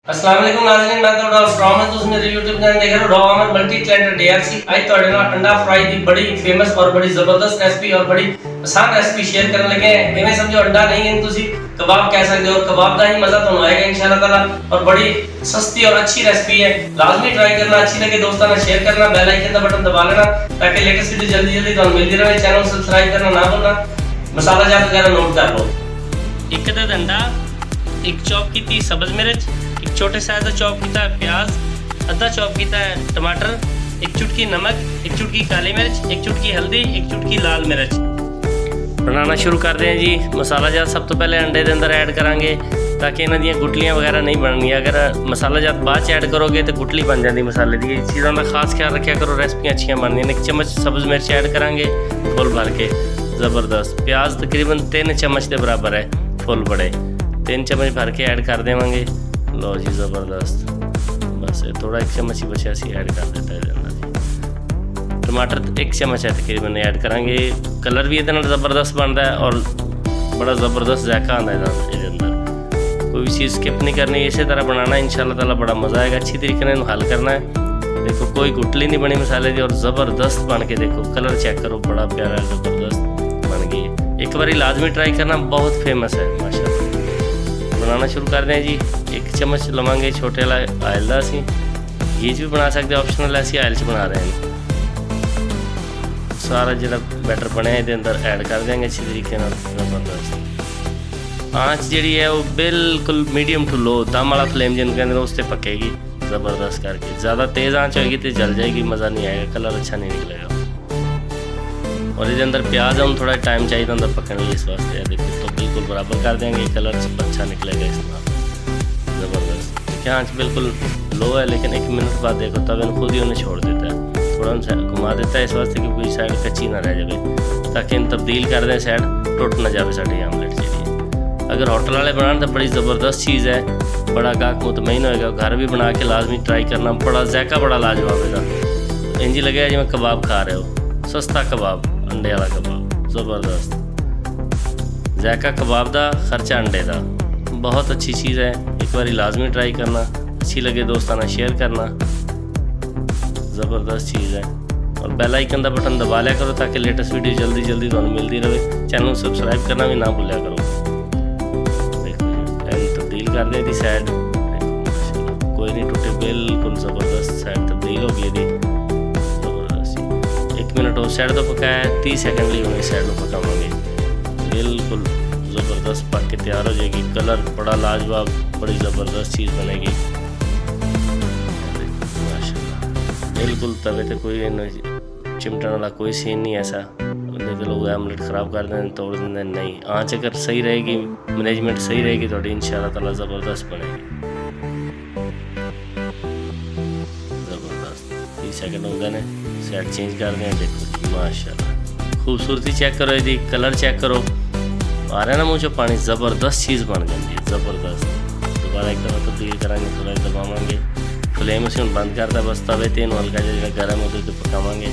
अस्सलाम वालेकुम नाज़रीन, मैं ਤੁਹਾਡਾ ਸਟਰੋਮ ਹੈ। ਤੁਸੀਂ ਮੇਰੇ YouTube ਚੈਨਲ ਦੇਖ ਰਹੇ ਹੋ ਰॉ ਅਮਨ ਮਲਟੀ ਟੈਲੈਂਟਡ DRC। ਅੱਜ ਤੁਹਾਡੇ ਨਾਲ ਅੰਡਾ ਫਰਾਈ ਦੀ ਬੜੀ ਫੇਮਸ ਔਰ ਬੜੀ ਜ਼ਬਰਦਸਤ ਰੈਸਪੀ ਔਰ ਬੜੀ ਆਸਾਨ ਰੈਸਪੀ ਸ਼ੇਅਰ ਕਰਨ ਲੱਗੇ ਹਾਂ। ਇਵੇਂ ਸਮਝੋ ਅੰਡਾ ਨਹੀਂ ਹੈ, ਤੁਸੀਂ ਕਬਾਬ ਕਹਿ ਸਕਦੇ ਹੋ। ਕਬਾਬ ਦਾ ਹੀ ਮਜ਼ਾ ਤੁਹਾਨੂੰ ਆਏਗਾ इंशाल्लाह ताला। और बड़ी सस्ती और अच्छी रेसिपी है, लाजमी ट्राई करना। अच्छी लगे दोस्तों ने शेयर करना, बेल आइकन का बटन दबा लेना ताकि लेटेस्ट वीडियो जल्दी जल्दी ਤੁਹਾਨੂੰ मिलती रहे। चैनल सब्सक्राइब करना ना भूलना। मसाला जात वगैरह नोट कर लो। एक अदद अंडा, एक चॉप की सब्ज मिर्च, एक छोटे साइज का चॉप किया प्याज, अद्धा चॉप किया टमाटर, एक चुटकी नमक, एक चुटकी काली मिर्च, एक चुटकी हल्दी, एक चुटकी लाल मिर्च। बनाना शुरू करते हैं जी। मसाला जात सब तो पहले अंडे के अंदर ऐड करांगे ताकि इन्हां दी गुटलियां वगैरह नहीं बननियां। अगर मसाला जात बाद ऐड करोगे तो गुटली बन जाती मसाले की। चीज़ों का खास ख्याल रखा करो, रेसिपियाँ अच्छी बनदियां। एक चम्मच सब्ज़ मिर्च ऐड करांगे फुल भर के, ज़बरदस्त। प्याज तकरीबन 3 चम्मच के बराबर है, फुल बड़े 3 चम्मच भर के ऐड कर देवांगे। लो जी ज़बरदस्त। बस थोड़ा 1 चम्मच ही बचा सी ऐड कर देता है। टमाटर 1 चम्मच है तकरीबन ऐड करांगे। कलर भी ये ज़बरदस्त बनता है और बड़ा ज़बरदस्त जायका आता है इसके अंदर। कोई भी चीज़ स्किप नहीं करनी, इसी तरह बनाना इंशाल्लाह ताला बड़ा मज़ा आएगा। अच्छी तरीके से हल करना है। देखो कोई गुटली नहीं बनी मसाले की और ज़बरदस्त बन के देखो कलर चेक करो, बड़ा प्यारा ज़बरदस्त बन गई। एक बार लाजमी ट्राई करना, बहुत फेमस है माशाल्लाह। बनाना शुरू कर दें जी। 1 चम्मच लवांगे छोटे वाला आयल का। असी घी भी बना सकते, ऑप्शनल है, असी आयल च बना रहे हैं। सारा जो बैटर बनया ये अंदर ऐड कर देंगे अच्छी तरीके ज़बरदस्त। आँच जी है वो बिल्कुल मीडियम टू लो, दम वाला फ्लेम जिन कहते हैं उस पर पकेगी ज़बरदस्त करके। ज़्यादा तेज़ आँच होगी तो जल जाएगी, मज़ा नहीं आएगा, कलर अच्छा नहीं निकलेगा। और ये अंदर प्याज है, थोड़ा टाइम चाहिए अंदर पकने लिए, इस वास्ते देखो तो बिल्कुल बराबर कर देंगे, कलर अच्छा निकलेगा इसमें ज़बरदस्त। देखिए आँच बिल्कुल लो है, लेकिन 1 मिनट बाद देखो तवे खुद ही उन्हें छोड़ देता है, थोड़ा घुमा देता है इस वास्ते कि कोई साइड कच्ची ना रह जाए, ताकि इन तब्दील कर दें, साइड टुट ना जाए साड़ी आमलेट जी। अगर होटल वाले बनाने तो बड़ी ज़बरदस्त चीज़ है, बड़ा गाहक मुतमईन होएगा। घर भी बना के लाजमी ट्राई करना, बड़ा जायका बड़ा लाजवाब है। इंज लगे जिवें कबाब खा रहे हो, सस्ता कबाब, अंडे वाला कबाब, ज़बरदस्त जायका कबाब का, खर्चा अंडे का। बहुत अच्छी चीज़ है, एक बार लाजमी ट्राई करना। अच्छी लगे दोस्तों ने शेयर करना, ज़बरदस्त चीज़ है। और बेल आइकन का बटन दबा लिया करो ताकि लेटेस्ट वीडियो जल्दी जल्दी तुहानू मिलती रहे। चैनल सब्सक्राइब करना भी ना भूलिया करो। देखो जी तब्दील कर दें दी साइड, देखो कोई नहीं टूटे, बिल्कुल ज़बरदस्त साइड तब्दील हो गई थी, ज़बरदस्त। 1 मिनट उस साइड तो पकाया, 30 सेकंड लिए उन्हें साइड में पकावांगे, बिल्कुल ज़बरदस्त पक के तैयार हो जाएगी। कलर बड़ा लाजवाब, बड़ी ज़बरदस्त चीज़ बनेगी बिल्कुल। तवे तो कोई चिमटन वाला कोई सीन नहीं ऐसा, नहीं तो लोग आमलेट ख़राब कर दें, तोड़ दें। नहीं, आँच अगर सही रहेगी, मैनेजमेंट सही रहेगी तो इंशाल्लाह ताला ज़बरदस्त बनेगी, ज़बरदस्त। 30 सेकंड हो गए ने, साइड चेंज कर दें। देखो माशाल्लाह खूबसूरती चेक करो, यदि कलर चेक करो, आ रहा है ना मुँह चो पानी, ज़बरदस्त चीज़ बन गई है, ज़बरदस्त। दोबारा एक दफ़ा तब्दील कराएंगे, थोड़ा दबावांगे, फ्लेम से बंद करता बस। तवे तेन हल्का जो गर्म हो तो पकावांगे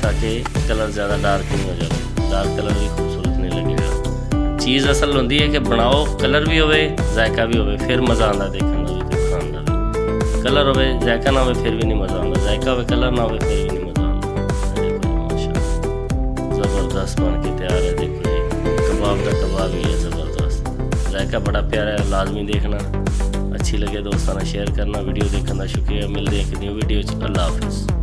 ताकि कलर ज़्यादा डार्क नहीं हो जाए, डार्क कलर भी खूबसूरत नहीं लगेगा। चीज़ असल होती है कि बनाओ, कलर भी होवे, जायका भी होवे, फिर मज़ा आता देखने का भी, खाने का भी। कलर होवे, जायका ना हो फिर भी नहीं मज़ा आता, जायका हो कलर ना हो फिर भी नहीं मज़ा आता। देखो माशाल्लाह ज़बरदस्त बन के तैयार है। देखो ये कबाब का कबाब ही है, ज़बरदस्त जायका बड़ा प्यारा है, लाजमी देखना। अच्छी लगे दोस्तों ने शेयर करना। वीडियो देखने का शुक्रिया। मिलते हैं एक न्यू वीडियो। अल्लाह हाफिज़।